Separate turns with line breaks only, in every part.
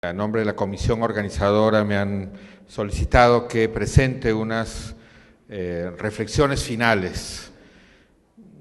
A nombre de la comisión organizadora me han solicitado que presente unas reflexiones finales,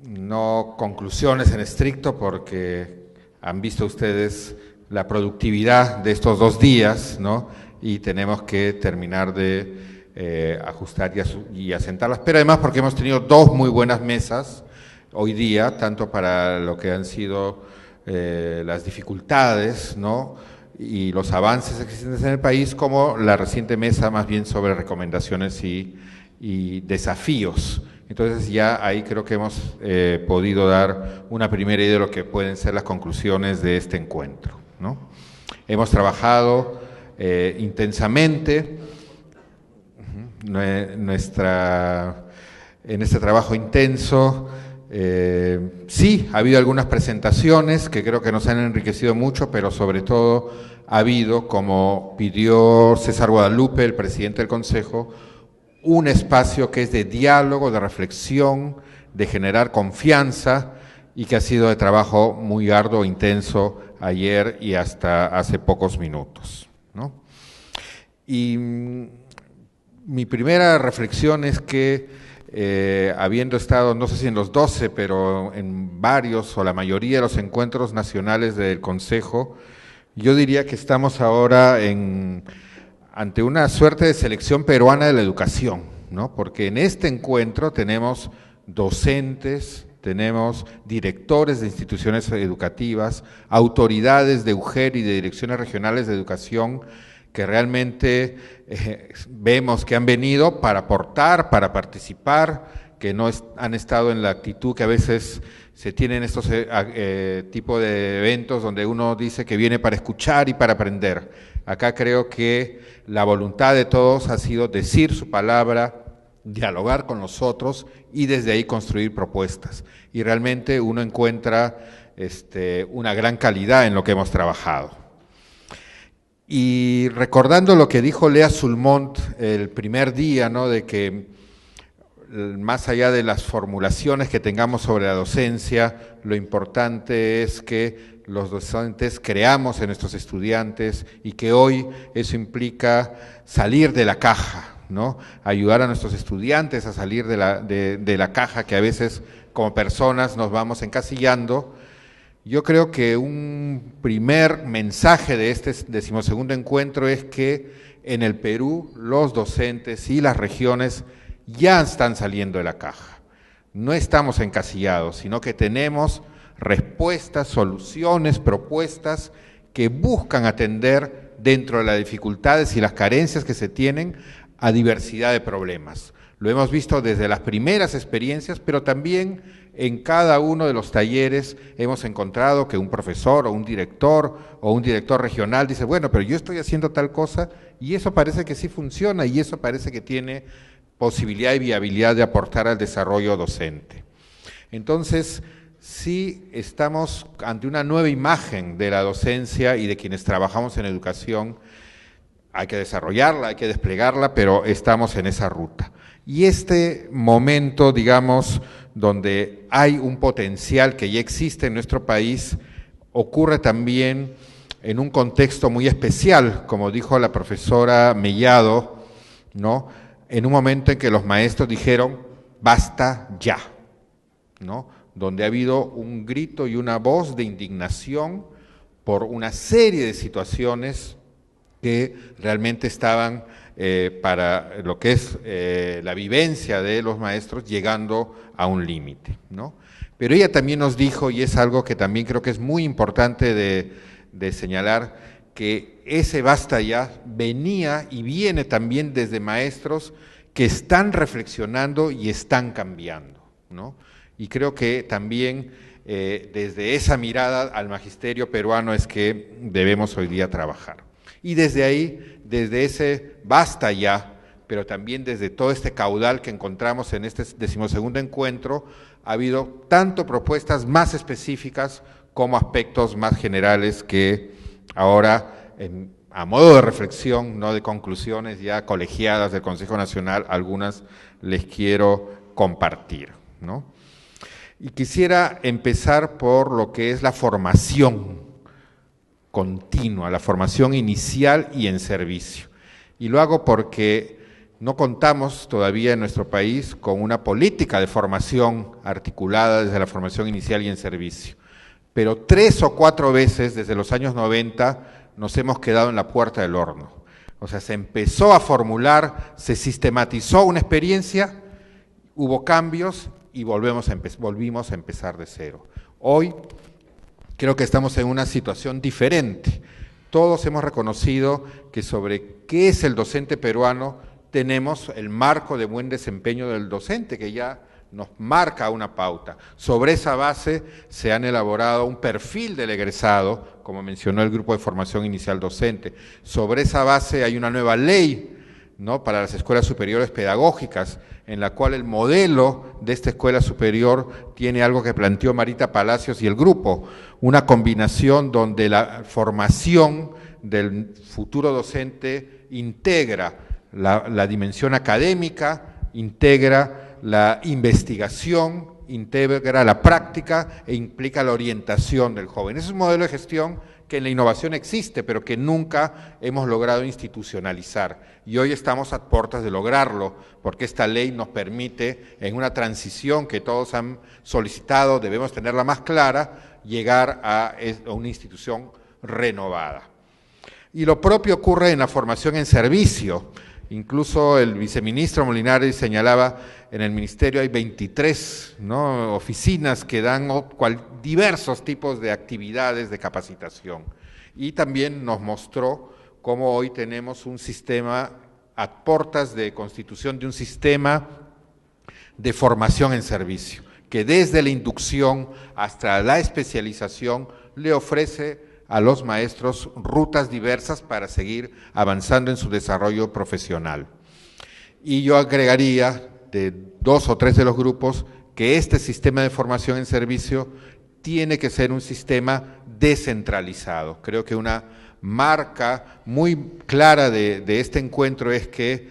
no conclusiones en estricto, porque han visto ustedes la productividad de estos 2 días, ¿no? Y tenemos que terminar de ajustar y asentarlas, pero además porque hemos tenido 2 muy buenas mesas hoy día, tanto para lo que han sido las dificultades, ¿no?, y los avances existentes en el país, como la reciente mesa más bien sobre recomendaciones y desafíos. Entonces ya ahí creo que hemos podido dar una primera idea de lo que pueden ser las conclusiones de este encuentro, ¿no? Hemos trabajado intensamente en este trabajo intenso. Sí, ha habido algunas presentaciones que creo que nos han enriquecido mucho, pero sobre todo ha habido, como pidió César Guadalupe, el presidente del Consejo, un espacio que es de diálogo, de reflexión, de generar confianza y que ha sido de trabajo muy arduo, intenso ayer y hasta hace pocos minutos, ¿no? Y mi primera reflexión es que habiendo estado, no sé si en los 12, pero en varios o la mayoría de los encuentros nacionales del Consejo, yo diría que estamos ahora ante una suerte de selección peruana de la educación, ¿no? Porque en este encuentro tenemos docentes, tenemos directores de instituciones educativas, autoridades de UGER y de direcciones regionales de educación, que realmente vemos que han venido para aportar, para participar, que no han estado en la actitud que a veces se tienen estos tipos de eventos donde uno dice que viene para escuchar y para aprender. Acá creo que la voluntad de todos ha sido decir su palabra, dialogar con los otros y desde ahí construir propuestas. Y realmente uno encuentra una gran calidad en lo que hemos trabajado. Y recordando lo que dijo Lea Sulmont el primer día, ¿no?, de que más allá de las formulaciones que tengamos sobre la docencia, lo importante es que los docentes creamos en nuestros estudiantes y que hoy eso implica salir de la caja, ¿no? Ayudar a nuestros estudiantes a salir de la caja que a veces como personas nos vamos encasillando. Yo creo que un primer mensaje de este 12º encuentro es que en el Perú los docentes y las regiones ya están saliendo de la caja. No estamos encasillados, sino que tenemos respuestas, soluciones, propuestas que buscan atender dentro de las dificultades y las carencias que se tienen a diversidad de problemas. Lo hemos visto desde las primeras experiencias, pero también en cada uno de los talleres hemos encontrado que un profesor o un director regional dice, bueno, pero yo estoy haciendo tal cosa y eso parece que sí funciona y eso parece que tiene posibilidad y viabilidad de aportar al desarrollo docente. Entonces, sí estamos ante una nueva imagen de la docencia y de quienes trabajamos en educación. Hay que desarrollarla, hay que desplegarla, pero estamos en esa ruta. Y este momento, digamos, donde hay un potencial que ya existe en nuestro país, ocurre también en un contexto muy especial, como dijo la profesora Mellado, ¿no?, en un momento en que los maestros dijeron, basta ya, ¿no?, donde ha habido un grito y una voz de indignación por una serie de situaciones que realmente estaban para lo que es la vivencia de los maestros llegando a un límite, ¿no? Pero ella también nos dijo, y es algo que también creo que es muy importante de señalar, que ese basta ya venía y viene también desde maestros que están reflexionando y están cambiando, ¿no? Y creo que también desde esa mirada al magisterio peruano es que debemos hoy día trabajar. Y desde ahí, desde ese basta ya, pero también desde todo este caudal que encontramos en este 12º encuentro, ha habido tanto propuestas más específicas como aspectos más generales que ahora, a modo de reflexión, no de conclusiones ya colegiadas del Consejo Nacional, algunas les quiero compartir, ¿no? Y quisiera empezar por lo que es la formación continua, la formación inicial y en servicio. Y lo hago porque no contamos todavía en nuestro país con una política de formación articulada desde la formación inicial y en servicio. Pero 3 o 4 veces desde los años 90 nos hemos quedado en la puerta del horno. O sea, se empezó a formular, se sistematizó una experiencia, hubo cambios y volvimos a empezar de cero. Hoy creo que estamos en una situación diferente. Todos hemos reconocido que sobre qué es el docente peruano tenemos el marco de buen desempeño del docente, que ya nos marca una pauta. Sobre esa base se han elaborado un perfil del egresado, como mencionó el Grupo de Formación Inicial Docente. Sobre esa base hay una nueva ley, ¿no?, para las escuelas superiores pedagógicas, en la cual el modelo de esta escuela superior tiene algo que planteó Marita Palacios y el grupo, una combinación donde la formación del futuro docente integra la dimensión académica, integra la investigación, integra la práctica e implica la orientación del joven. Ese es un modelo de gestión que en la innovación existe, pero que nunca hemos logrado institucionalizar. Y hoy estamos a puertas de lograrlo, porque esta ley nos permite, en una transición que todos han solicitado, debemos tenerla más clara, llegar a una institución renovada. Y lo propio ocurre en la formación en servicio. Incluso el viceministro Molinari señalaba, en el ministerio hay 23, ¿no?, oficinas que dan diversos tipos de actividades de capacitación. Y también nos mostró cómo hoy tenemos un sistema, a puertas de constitución de un sistema de formación en servicio, que desde la inducción hasta la especialización le ofrece a los maestros rutas diversas para seguir avanzando en su desarrollo profesional. Y yo agregaría, de 2 o 3 de los grupos, que este sistema de formación en servicio tiene que ser un sistema descentralizado. Creo que una marca muy clara de este encuentro es que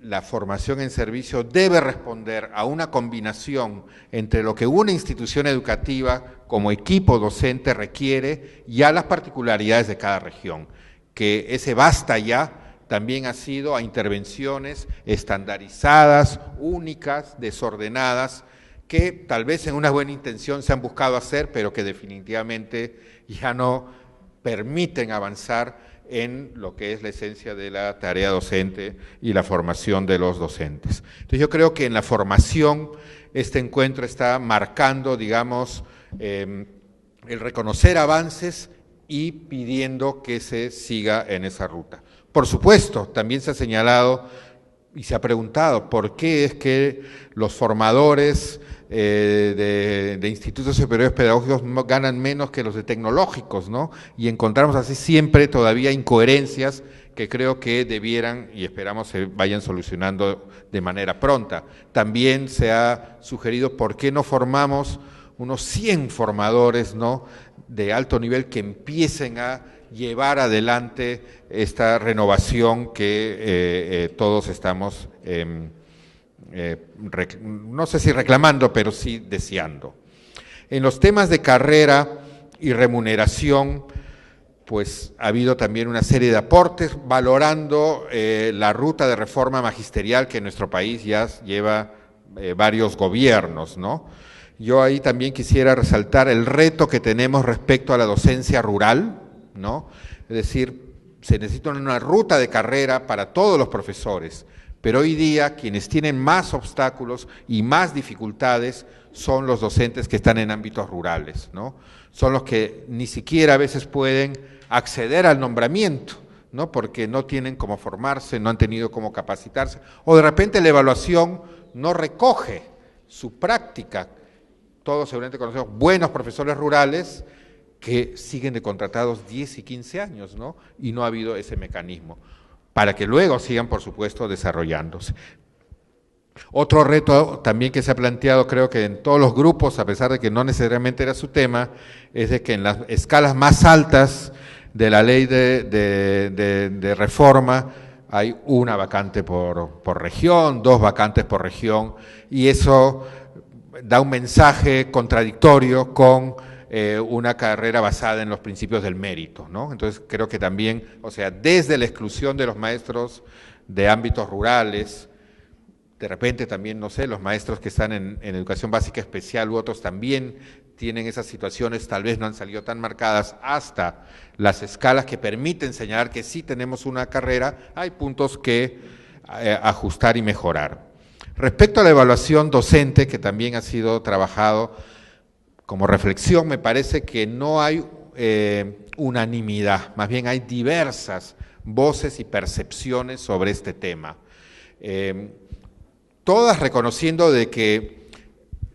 la formación en servicio debe responder a una combinación entre lo que una institución educativa como equipo docente requiere y a las particularidades de cada región, que ese basta ya también ha sido a intervenciones estandarizadas, únicas, desordenadas, que tal vez en una buena intención se han buscado hacer, pero que definitivamente ya no permiten avanzar en lo que es la esencia de la tarea docente y la formación de los docentes. Entonces yo creo que en la formación este encuentro está marcando, digamos, el reconocer avances y pidiendo que se siga en esa ruta. Por supuesto, también se ha señalado y se ha preguntado por qué es que los formadores de institutos superiores pedagógicos ganan menos que los de tecnológicos, ¿no? Y encontramos así siempre todavía incoherencias que creo que debieran y esperamos se vayan solucionando de manera pronta. También se ha sugerido por qué no formamos unos 100 formadores, ¿no?, de alto nivel que empiecen a llevar adelante esta renovación que todos estamos, no sé si reclamando, pero sí deseando. En los temas de carrera y remuneración, pues ha habido también una serie de aportes valorando la ruta de reforma magisterial que en nuestro país ya lleva varios gobiernos, ¿no? Yo ahí también quisiera resaltar el reto que tenemos respecto a la docencia rural, ¿no? Es decir, se necesita una ruta de carrera para todos los profesores, pero hoy día quienes tienen más obstáculos y más dificultades son los docentes que están en ámbitos rurales, ¿no? Son los que ni siquiera a veces pueden acceder al nombramiento, ¿no?, porque no tienen cómo formarse, no han tenido cómo capacitarse, o de repente la evaluación no recoge su práctica. Todos seguramente conocemos buenos profesores rurales que siguen de contratados 10 y 15 años, ¿no? Y no ha habido ese mecanismo, para que luego sigan, por supuesto, desarrollándose. Otro reto también que se ha planteado, creo que en todos los grupos, a pesar de que no necesariamente era su tema, es de que en las escalas más altas de la ley de reforma hay una vacante por región, 2 vacantes por región, y eso da un mensaje contradictorio con una carrera basada en los principios del mérito, ¿no? Entonces creo que también, o sea, desde la exclusión de los maestros de ámbitos rurales, de repente también, no sé, los maestros que están en educación básica especial u otros también tienen esas situaciones, tal vez no han salido tan marcadas, hasta las escalas que permiten señalar que sí tenemos una carrera, hay puntos que ajustar y mejorar. Respecto a la evaluación docente, que también ha sido trabajado como reflexión, me parece que no hay unanimidad, más bien hay diversas voces y percepciones sobre este tema. Todas reconociendo de que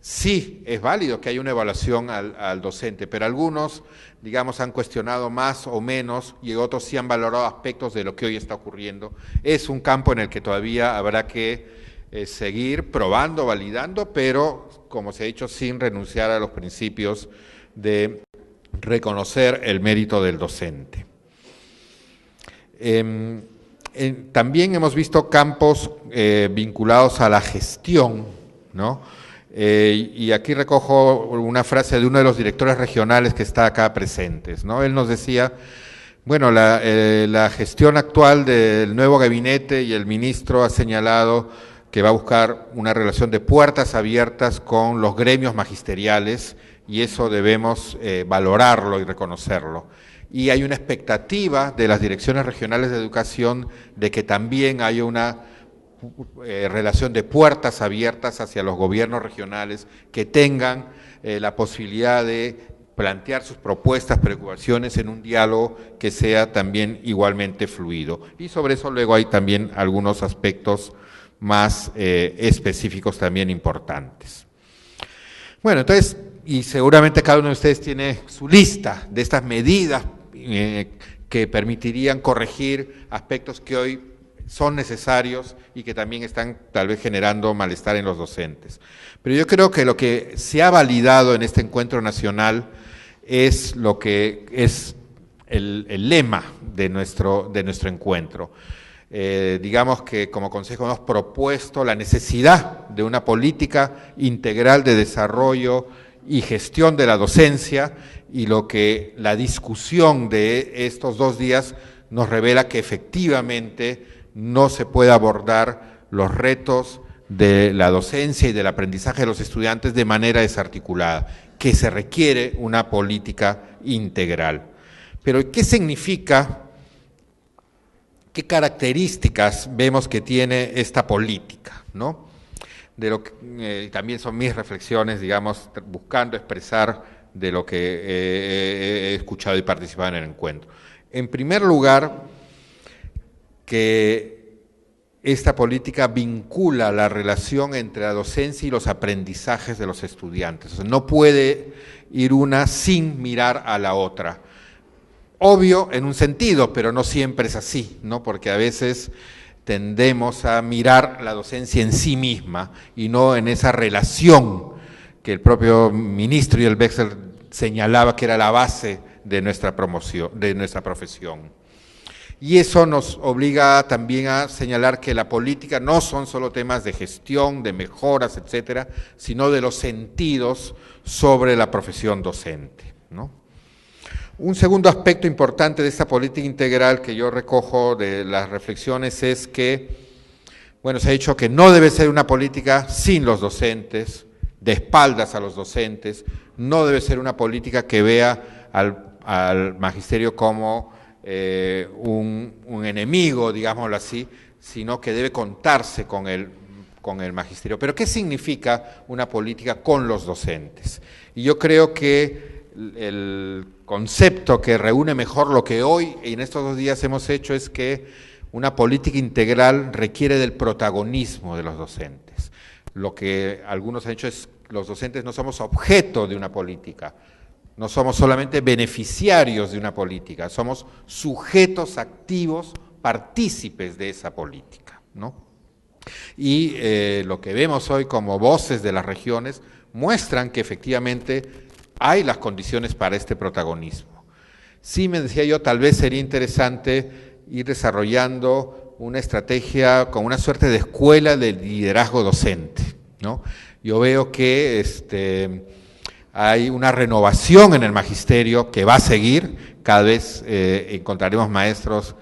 sí es válido que haya una evaluación al docente, pero algunos, digamos, han cuestionado más o menos y otros sí han valorado aspectos de lo que hoy está ocurriendo. Es un campo en el que todavía habrá que seguir probando, validando, pero, como se ha dicho, sin renunciar a los principios de reconocer el mérito del docente. También hemos visto campos vinculados a la gestión, ¿no? Y aquí recojo una frase de uno de los directores regionales que está acá presentes, ¿no? Él nos decía, bueno, la gestión actual del nuevo gabinete y el ministro ha señalado que va a buscar una relación de puertas abiertas con los gremios magisteriales y eso debemos valorarlo y reconocerlo. Y hay una expectativa de las direcciones regionales de educación de que también haya una relación de puertas abiertas hacia los gobiernos regionales que tengan la posibilidad de plantear sus propuestas, preocupaciones en un diálogo que sea también igualmente fluido. Y sobre eso luego hay también algunos aspectos más específicos también importantes. Bueno, entonces, y seguramente cada uno de ustedes tiene su lista de estas medidas que permitirían corregir aspectos que hoy son necesarios y que también están tal vez generando malestar en los docentes. Pero yo creo que lo que se ha validado en este encuentro nacional es lo que es el lema de nuestro encuentro. Digamos que como Consejo hemos propuesto la necesidad de una política integral de desarrollo y gestión de la docencia, y lo que la discusión de estos 2 días nos revela que efectivamente no se puede abordar los retos de la docencia y del aprendizaje de los estudiantes de manera desarticulada, que se requiere una política integral. Pero ¿qué significa? ¿Qué características vemos que tiene esta política, ¿no? De lo que también son mis reflexiones, digamos, buscando expresar de lo que he escuchado y participado en el encuentro. En primer lugar, que esta política vincula la relación entre la docencia y los aprendizajes de los estudiantes. O sea, no puede ir una sin mirar a la otra. Obvio en un sentido, pero no siempre es así, ¿no? Porque a veces tendemos a mirar la docencia en sí misma y no en esa relación que el propio ministro y el Bexel señalaba que era la base de nuestra promoción, de nuestra profesión. Y eso nos obliga también a señalar que la política no son solo temas de gestión, de mejoras, etcétera, sino de los sentidos sobre la profesión docente, ¿no? Un segundo aspecto importante de esta política integral que yo recojo de las reflexiones es que, bueno, se ha dicho que no debe ser una política sin los docentes, de espaldas a los docentes, no debe ser una política que vea al magisterio como un enemigo, digámoslo así, sino que debe contarse con el magisterio. Pero ¿qué significa una política con los docentes? Y yo creo que el concepto que reúne mejor lo que hoy y en estos 2 días hemos hecho es que una política integral requiere del protagonismo de los docentes. Lo que algunos han hecho es los docentes no somos objeto de una política, no somos solamente beneficiarios de una política, somos sujetos activos, partícipes de esa política, ¿no? Y lo que vemos hoy como voces de las regiones muestran que efectivamente hay las condiciones para este protagonismo. Sí, me decía yo, tal vez sería interesante ir desarrollando una estrategia con una suerte de escuela de liderazgo docente, ¿no? Yo veo que hay una renovación en el magisterio que va a seguir, cada vez encontraremos maestros,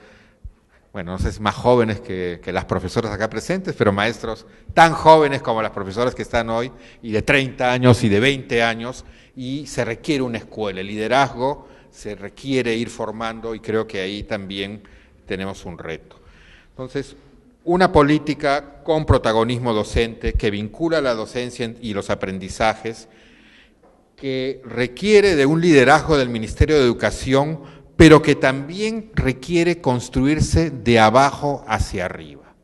bueno, no sé si más jóvenes que las profesoras acá presentes, pero maestros tan jóvenes como las profesoras que están hoy, y de 30 años y de 20 años, y se requiere una escuela, el liderazgo se requiere ir formando, y creo que ahí también tenemos un reto. Entonces, una política con protagonismo docente que vincula la docencia y los aprendizajes, que requiere de un liderazgo del Ministerio de Educación, pero que también requiere construirse de abajo hacia arriba.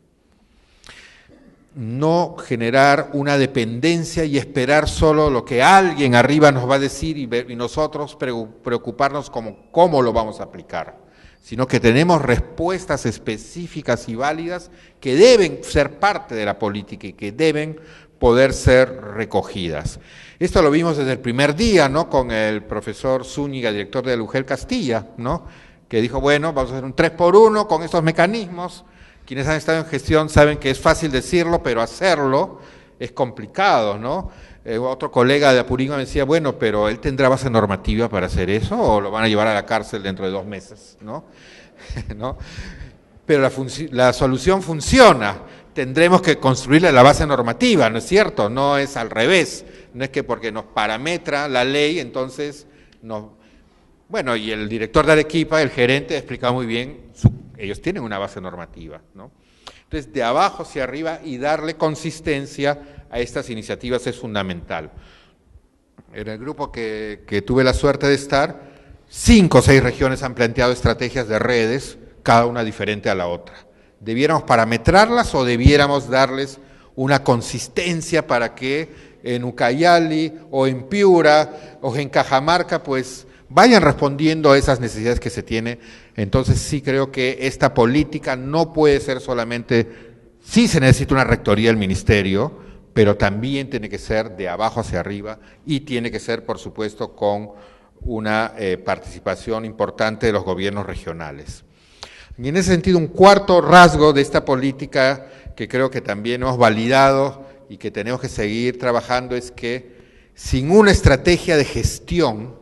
No generar una dependencia y esperar solo lo que alguien arriba nos va a decir y nosotros preocuparnos como cómo lo vamos a aplicar, sino que tenemos respuestas específicas y válidas que deben ser parte de la política y que deben poder ser recogidas. Esto lo vimos desde el primer día, ¿no?, con el profesor Zúñiga, director de la UGEL Castilla, ¿no?, que dijo, bueno, vamos a hacer un 3x1 con estos mecanismos. Quienes han estado en gestión saben que es fácil decirlo, pero hacerlo es complicado, ¿no? Otro colega de Apurímac me decía, bueno, pero ¿él tendrá base normativa para hacer eso o lo van a llevar a la cárcel dentro de 2 meses, ¿no? ¿No? Pero la solución funciona, tendremos que construirle la base normativa, ¿no es cierto? No es al revés, no es que porque nos parametra la ley, entonces nos... Bueno, y el director de Arequipa, el gerente, ha explicado muy bien, ellos tienen una base normativa, ¿no? Entonces, de abajo hacia arriba y darle consistencia a estas iniciativas es fundamental. En el grupo que tuve la suerte de estar, 5 o 6 regiones han planteado estrategias de redes, cada una diferente a la otra. ¿Debiéramos parametrarlas o debiéramos darles una consistencia para que en Ucayali o en Piura o en Cajamarca pues vayan respondiendo a esas necesidades que se tienen? Entonces sí creo que esta política no puede ser solamente, sí se necesita una rectoría del ministerio, pero también tiene que ser de abajo hacia arriba y tiene que ser, por supuesto, con una participación importante de los gobiernos regionales. Y en ese sentido, un cuarto rasgo de esta política que creo que también hemos validado y que tenemos que seguir trabajando es que sin una estrategia de gestión,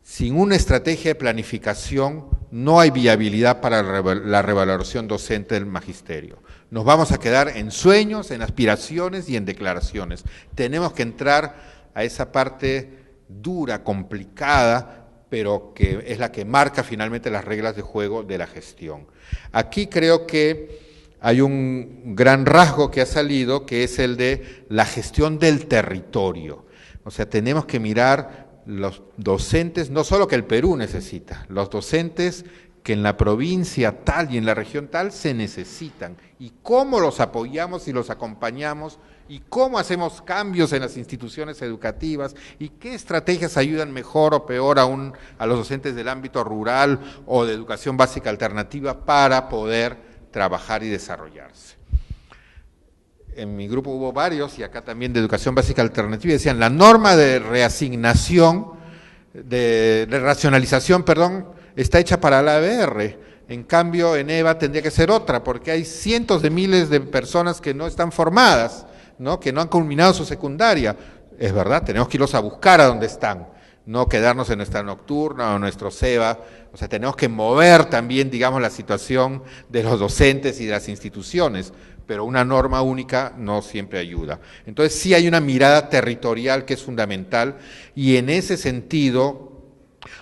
sin una estrategia de planificación, no hay viabilidad para la revaloración docente del magisterio. Nos vamos a quedar en sueños, en aspiraciones y en declaraciones. Tenemos que entrar a esa parte dura, complicada, pero que es la que marca finalmente las reglas de juego de la gestión. Aquí creo que hay un gran rasgo que ha salido, que es el de la gestión del territorio. O sea, tenemos que mirar los docentes, no solo que el Perú necesita, los docentes que en la provincia tal y en la región tal se necesitan, y cómo los apoyamos y los acompañamos, y cómo hacemos cambios en las instituciones educativas, y qué estrategias ayudan mejor o peor aún a los docentes del ámbito rural o de educación básica alternativa para poder trabajar y desarrollarse. En mi grupo hubo varios, y acá también de educación básica alternativa, decían, la norma de reasignación, de racionalización, perdón, está hecha para la ABR. En cambio, en EVA tendría que ser otra, porque hay cientos de miles de personas que no están formadas, ¿no?, que no han culminado su secundaria. Es verdad, tenemos que irlos a buscar a donde están, no quedarnos en nuestra nocturna o nuestro SEBA. O sea, tenemos que mover también, digamos, la situación de los docentes y de las instituciones, pero una norma única no siempre ayuda. Entonces sí hay una mirada territorial que es fundamental, y en ese sentido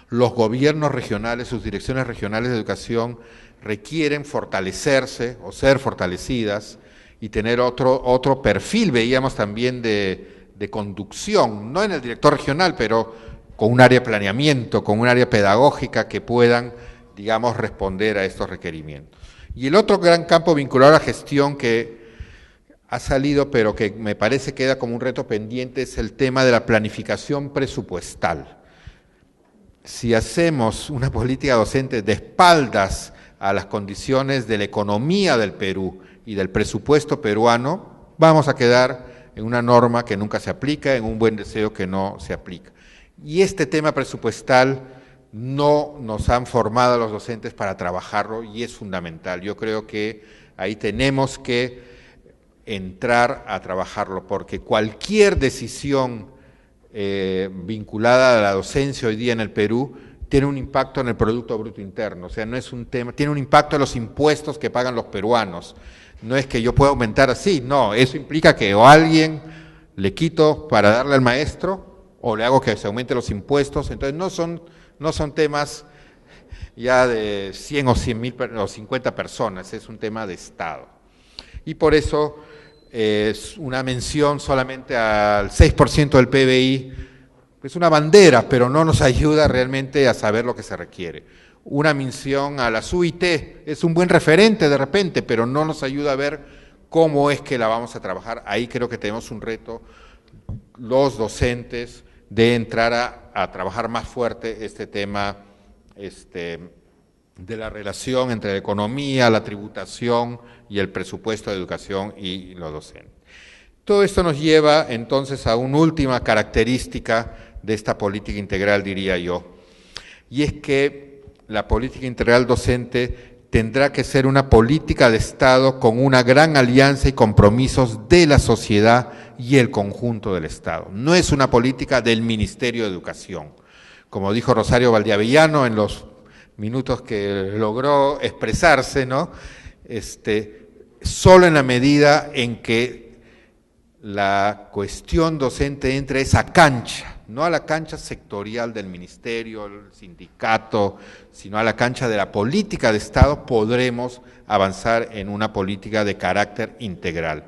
los gobiernos regionales, sus direcciones regionales de educación requieren fortalecerse o ser fortalecidas y tener otro perfil, veíamos también de conducción, no en el director regional, pero con un área de planeamiento, con un área pedagógica que puedan, digamos, responder a estos requerimientos. Y el otro gran campo vinculado a la gestión que ha salido, pero que me parece queda como un reto pendiente, es el tema de la planificación presupuestal. Si hacemos una política docente de espaldas a las condiciones de la economía del Perú y del presupuesto peruano, vamos a quedar en una norma que nunca se aplica, en un buen deseo que no se aplica. Y este tema presupuestal no nos han formado a los docentes para trabajarlo, y es fundamental. Yo creo que ahí tenemos que entrar a trabajarlo, porque cualquier decisión vinculada a la docencia hoy día en el Perú tiene un impacto en el Producto Bruto Interno, o sea, no es un tema, tiene un impacto en los impuestos que pagan los peruanos. No es que yo pueda aumentar así, no, eso implica que o alguien le quito para darle al maestro o le hago que se aumente los impuestos, entonces no son temas ya de 100 o 100.000 o 50 personas, es un tema de Estado. Y por eso es una mención solamente al 6% del PBI, es una bandera, pero no nos ayuda realmente a saber lo que se requiere. Una mención a las UIT es un buen referente de repente, pero no nos ayuda a ver cómo es que la vamos a trabajar. Ahí creo que tenemos un reto, los docentes, de entrar a trabajar más fuerte este tema de la relación entre la economía, la tributación y el presupuesto de educación y los docentes. Todo esto nos lleva entonces a una última característica de esta política integral, diría yo, y es que la política integral docente tendrá que ser una política de Estado con una gran alianza y compromisos de la sociedad y el conjunto del Estado. No es una política del Ministerio de Educación. Como dijo Rosario Valdiavellano en los minutos que logró expresarse, ¿no? Solo en la medida en que la cuestión docente entre a esa cancha, no a la cancha sectorial del ministerio, el sindicato, sino a la cancha de la política de Estado, podremos avanzar en una política de carácter integral.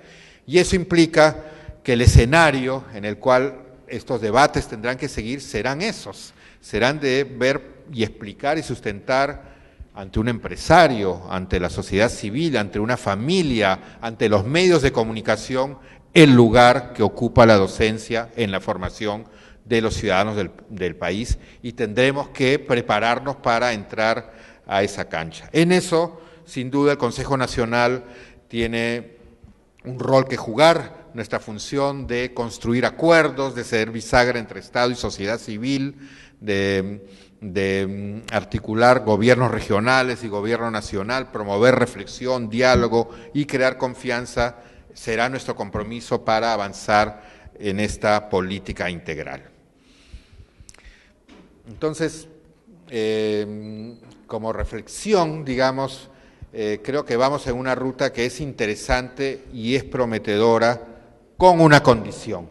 Y eso implica que el escenario en el cual estos debates tendrán que seguir serán esos, serán de ver y explicar y sustentar ante un empresario, ante la sociedad civil, ante una familia, ante los medios de comunicación, el lugar que ocupa la docencia en la formación de los ciudadanos del país, y tendremos que prepararnos para entrar a esa cancha. En eso, sin duda, el Consejo Nacional tiene un rol que jugar, nuestra función de construir acuerdos, de ser bisagra entre Estado y sociedad civil, de articular gobiernos regionales y gobierno nacional, promover reflexión, diálogo y crear confianza, será nuestro compromiso para avanzar en esta política integral. Entonces, como reflexión, digamos, creo que vamos en una ruta que es interesante y es prometedora, con una condición,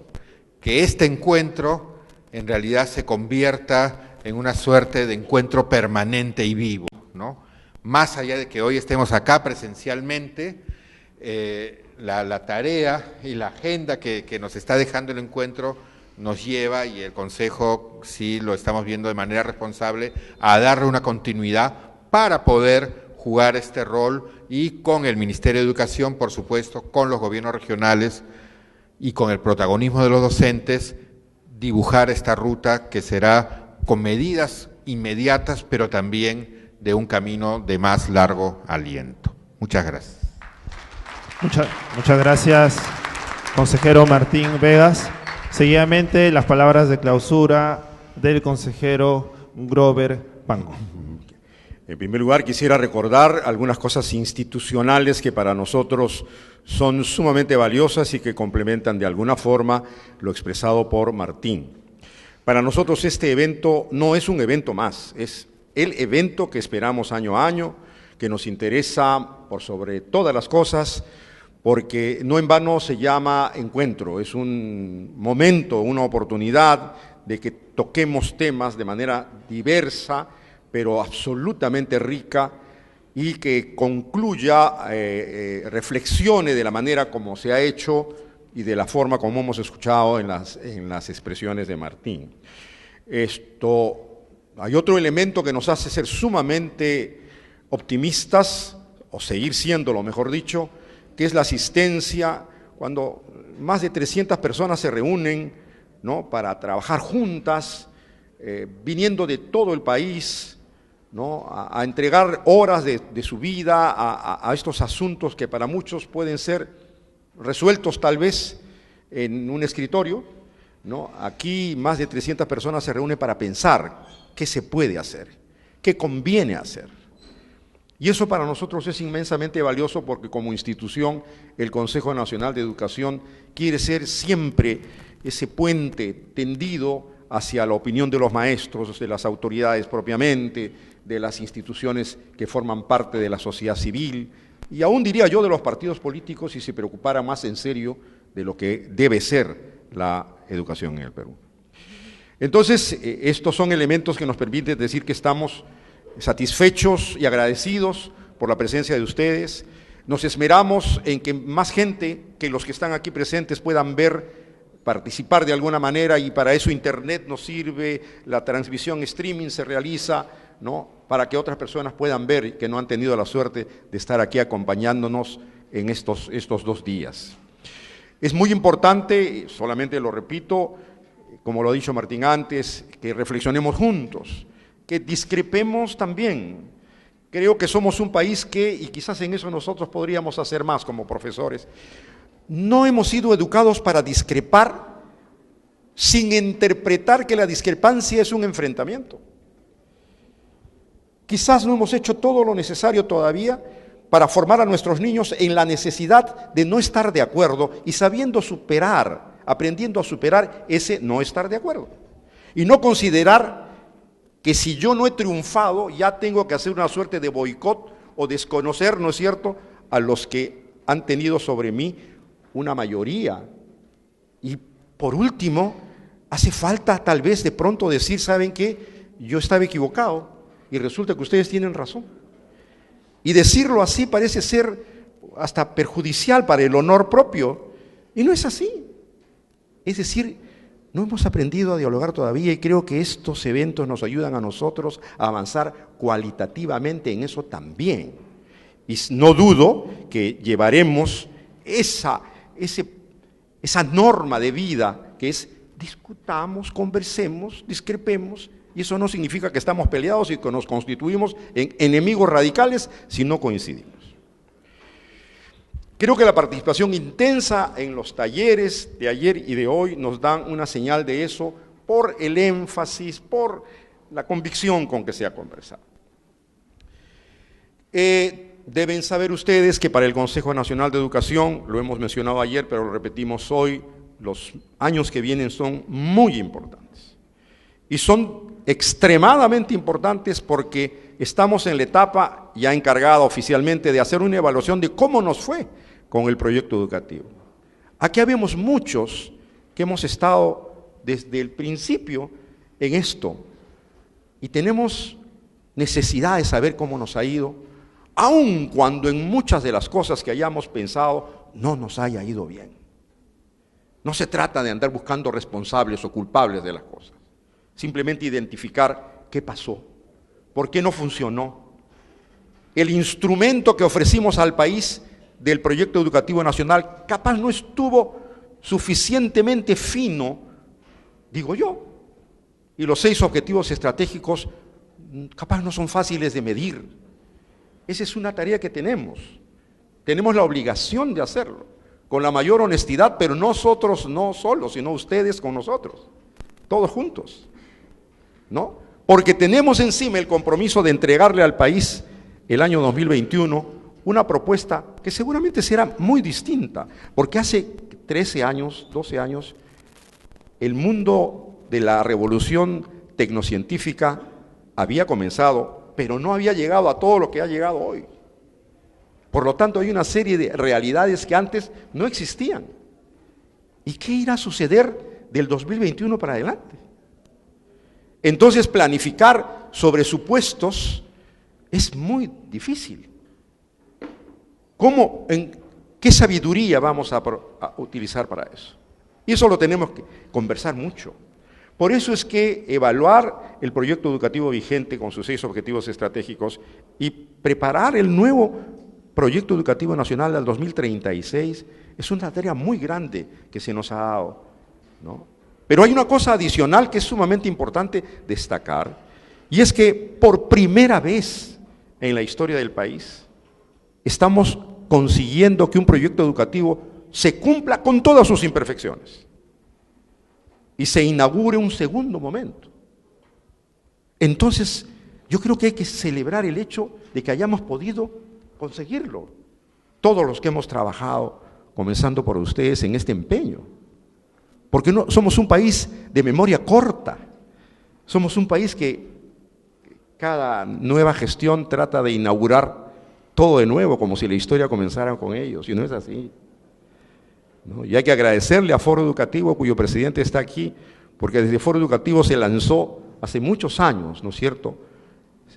que este encuentro en realidad se convierta en una suerte de encuentro permanente y vivo, ¿no? Más allá de que hoy estemos acá presencialmente, la tarea y la agenda que nos está dejando el encuentro nos lleva, y el Consejo sí lo estamos viendo de manera responsable, a darle una continuidad para poder jugar este rol, y con el Ministerio de Educación, por supuesto, con los gobiernos regionales y con el protagonismo de los docentes, dibujar esta ruta que será con medidas inmediatas, pero también de un camino de más largo aliento. Muchas gracias.
Muchas gracias, consejero Martín Vegas. Seguidamente, las palabras de clausura del consejero Grover Pango.
En primer lugar, quisiera recordar algunas cosas institucionales que para nosotros son sumamente valiosas y que complementan de alguna forma lo expresado por Martín. Para nosotros este evento no es un evento más, es el evento que esperamos año a año, que nos interesa por sobre todas las cosas, porque no en vano se llama encuentro, es un momento, una oportunidad de que toquemos temas de manera diversa, pero absolutamente rica, y que concluya, reflexione de la manera como se ha hecho y de la forma como hemos escuchado en las expresiones de Martín. Hay otro elemento que nos hace ser sumamente optimistas, o seguir siéndolo, mejor dicho, que es la asistencia, cuando más de 300 personas se reúnen, ¿no?, para trabajar juntas, viniendo de todo el país, ¿no?, a entregar horas de su vida a estos asuntos que para muchos pueden ser resueltos tal vez en un escritorio, ¿no? Aquí más de 300 personas se reúnen para pensar qué se puede hacer, qué conviene hacer. Y eso para nosotros es inmensamente valioso porque como institución el Consejo Nacional de Educación quiere ser siempre ese puente tendido hacia la opinión de los maestros, de las autoridades propiamente, de las instituciones que forman parte de la sociedad civil y aún diría yo de los partidos políticos si se preocupara más en serio de lo que debe ser la educación en el Perú. Entonces, estos son elementos que nos permiten decir que estamos satisfechos y agradecidos por la presencia de ustedes. Nos esmeramos en que más gente que los que están aquí presentes puedan ver, participar de alguna manera, y para eso Internet nos sirve, la transmisión streaming se realiza, ¿no?, para que otras personas puedan ver que no han tenido la suerte de estar aquí acompañándonos en estos 2 días. Es muy importante, solamente lo repito, como lo ha dicho Martín antes, que reflexionemos juntos, que discrepemos también. Creo que somos un país que, y quizás en eso nosotros podríamos hacer más como profesores, no hemos sido educados para discrepar sin interpretar que la discrepancia es un enfrentamiento. Quizás no hemos hecho todo lo necesario todavía para formar a nuestros niños en la necesidad de no estar de acuerdo y sabiendo superar, aprendiendo a superar ese no estar de acuerdo. Y no considerar que si yo no he triunfado ya tengo que hacer una suerte de boicot o desconocer, ¿no es cierto?, a los que han tenido sobre mí una mayoría. Y por último, hace falta tal vez de pronto decir, ¿saben qué? Yo estaba equivocado y resulta que ustedes tienen razón. Y decirlo así parece ser hasta perjudicial para el honor propio, y no es así. Es decir, no hemos aprendido a dialogar todavía y creo que estos eventos nos ayudan a nosotros a avanzar cualitativamente en eso también. Y no dudo que llevaremos esa norma de vida que es discutamos, conversemos, discrepemos, y eso no significa que estamos peleados y que nos constituimos en enemigos radicales si no coincidimos. Creo que la participación intensa en los talleres de ayer y de hoy nos dan una señal de eso por el énfasis, por la convicción con que se ha conversado. Deben saber ustedes que para el Consejo Nacional de Educación, lo hemos mencionado ayer, pero lo repetimos hoy, los años que vienen son muy importantes. Y son extremadamente importantes porque estamos en la etapa ya encargada oficialmente de hacer una evaluación de cómo nos fue con el proyecto educativo. Aquí habemos muchos que hemos estado desde el principio en esto y tenemos necesidad de saber cómo nos ha ido, aun cuando en muchas de las cosas que hayamos pensado no nos haya ido bien. No se trata de andar buscando responsables o culpables de las cosas, simplemente identificar qué pasó, por qué no funcionó. El instrumento que ofrecimos al país del proyecto educativo nacional capaz no estuvo suficientemente fino, digo yo, y los 6 objetivos estratégicos capaz no son fáciles de medir. Esa es una tarea que tenemos la obligación de hacerlo, con la mayor honestidad, pero nosotros no solos, sino ustedes con nosotros, todos juntos, ¿no? Porque tenemos encima el compromiso de entregarle al país el año 2021 una propuesta que seguramente será muy distinta, porque hace 13 años, 12 años, el mundo de la revolución tecnocientífica había comenzado, pero no había llegado a todo lo que ha llegado hoy. Por lo tanto, hay una serie de realidades que antes no existían. ¿Y qué irá a suceder del 2021 para adelante? Entonces, planificar sobre supuestos es muy difícil. ¿Qué sabiduría vamos a utilizar para eso? Y eso lo tenemos que conversar mucho. Por eso es que evaluar el proyecto educativo vigente con sus 6 objetivos estratégicos y preparar el nuevo proyecto educativo nacional al 2036 es una tarea muy grande que se nos ha dado, ¿no? Pero hay una cosa adicional que es sumamente importante destacar, y es que por primera vez en la historia del país estamos consiguiendo que un proyecto educativo se cumpla con todas sus imperfecciones y se inaugure un segundo momento. Entonces, Yo creo que hay que celebrar el hecho de que hayamos podido conseguirlo. Todos los que hemos trabajado, comenzando por ustedes, en este empeño. Porque no, somos un país de memoria corta. Somos un país que cada nueva gestión trata de inaugurar todo de nuevo, como si la historia comenzara con ellos, y no es así, ¿no? Y hay que agradecerle a Foro Educativo, cuyo presidente está aquí, porque desde Foro Educativo se lanzó hace muchos años, ¿no es cierto?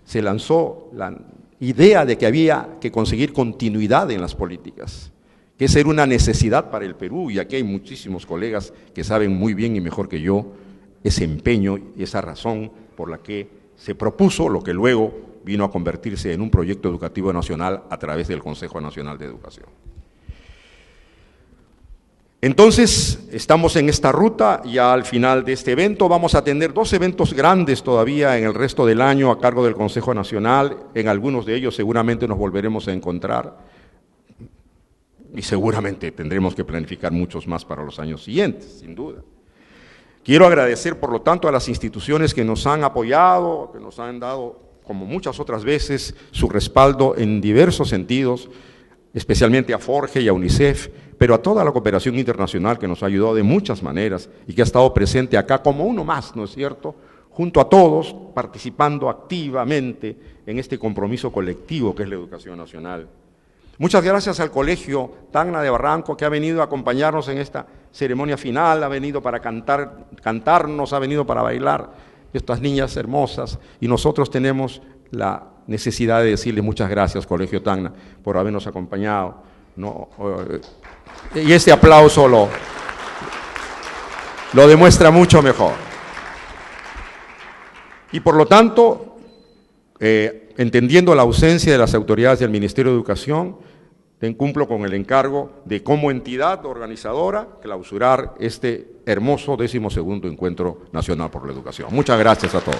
Se lanzó la idea de que había que conseguir continuidad en las políticas, que esa era una necesidad para el Perú, y aquí hay muchísimos colegas que saben muy bien y mejor que yo ese empeño y esa razón por la que se propuso lo que luego vino a convertirse en un proyecto educativo nacional a través del Consejo Nacional de Educación. Entonces, estamos en esta ruta, ya al final de este evento vamos a tener 2 eventos grandes todavía en el resto del año a cargo del Consejo Nacional. En algunos de ellos seguramente nos volveremos a encontrar y seguramente tendremos que planificar muchos más para los años siguientes, sin duda. Quiero agradecer, por lo tanto, a las instituciones que nos han apoyado, que nos han dado, como muchas otras veces, su respaldo en diversos sentidos, especialmente a Forge y a UNICEF, pero a toda la cooperación internacional que nos ha ayudado de muchas maneras y que ha estado presente acá como uno más, ¿no es cierto?, junto a todos, participando activamente en este compromiso colectivo que es la educación nacional. Muchas gracias al Colegio Tacna de Barranco, que ha venido a acompañarnos en esta ceremonia final, ha venido para cantarnos, ha venido para bailar, estas niñas hermosas, y nosotros tenemos la necesidad de decirles muchas gracias, Colegio Tacna, por habernos acompañado, ¿no? Y este aplauso lo demuestra mucho mejor. Y por lo tanto, entendiendo la ausencia de las autoridades del Ministerio de Educación, cumplo con el encargo de, como entidad organizadora, clausurar este hermoso 12º Encuentro Nacional por la Educación. Muchas gracias a todos.